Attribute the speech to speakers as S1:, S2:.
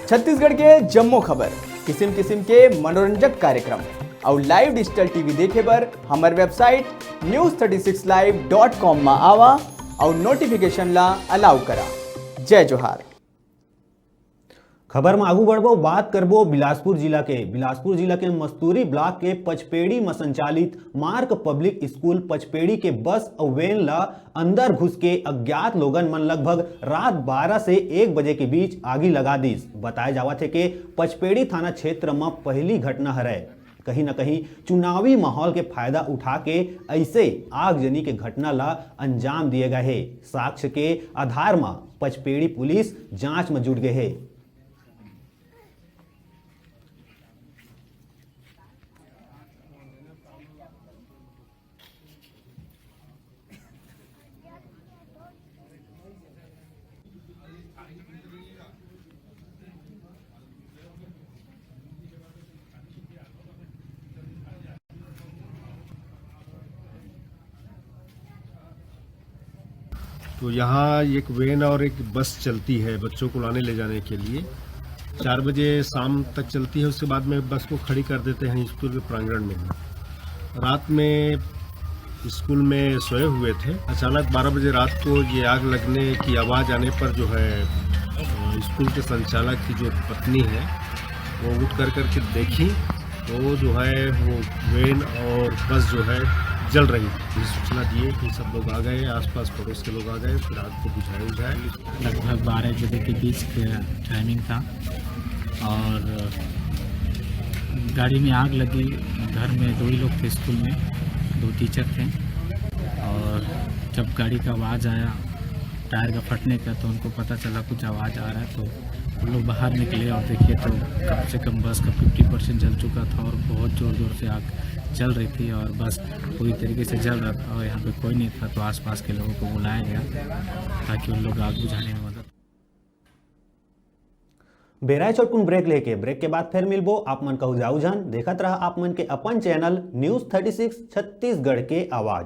S1: छत्तीसगढ़ के जम्मो खबर, किस्म किस्म के मनोरंजक कार्यक्रम और लाइव डिजिटल टीवी देखे बर हमार वेबसाइट news36live.com में आवा और नोटिफिकेशन ला अलाउ करा। जय जोहार।
S2: खबर में आगू बढ़बो, बात करबो बिलासपुर जिला के मस्तूरी ब्लॉक के पचपेड़ी में संचालित मार्क पब्लिक स्कूल पचपेड़ी के बस और वैन ला अंदर घुस के अज्ञात लोगन मन लगभग रात 12 से 1 बजे के बीच आगी लगा दीस। बताया जावत है कि पचपेड़ी थाना क्षेत्र में पहली घटना है। कहीं न कहीं चुनावी माहौल के फायदा उठा के ऐसे आगजनी के घटना ला अंजाम दिए गए है। साक्ष्य के आधार में पचपेड़ी पुलिस जांच में जुट गए है।
S3: तो यहाँ एक वैन और एक बस चलती है बच्चों को लाने ले जाने के लिए। 4 बजे शाम तक चलती है, उसके बाद में बस को खड़ी कर देते हैं स्कूल के प्रांगण में। रात में स्कूल में सोए हुए थे, अचानक 12 बजे रात को ये आग लगने की आवाज़ आने पर जो है स्कूल के संचालक की जो पत्नी है वो उठ कर के देखी तो जो है वो वैन और बस जो है जल रही थी। सूचना दिए कि सब लोग आ गए, आसपास पड़ोस के लोग आ गए, फिर आग को बुझाया।
S4: लगभग 12 बजे के बीच का टाइमिंग था और गाड़ी में आग लगी। घर में 2 ही लोग थे, स्कूल में 2 टीचर थे और जब गाड़ी का आवाज़ आया टायर का फटने का तो उनको पता चला कुछ आवाज़ आ रहा है, तो वो लोग बाहर निकले और देखिए तो कम से कम बस का 50% जल चुका था और बहुत ज़ोर से आग चल रही थी और बस पूरी तरीके से जल रहा था और यहाँ पे कोई नहीं था। तो आसपास के लोगों को बुलाया गया ताकि उन लोग आग बुझाने में मदद।
S2: बेराय चोटकुन ब्रेक के बाद फिर मिलबो। आप मन कहू जाऊ जान देखत रहा आप मन के अपन चैनल न्यूज़ 36 छत्तीसगढ़ के आवाज।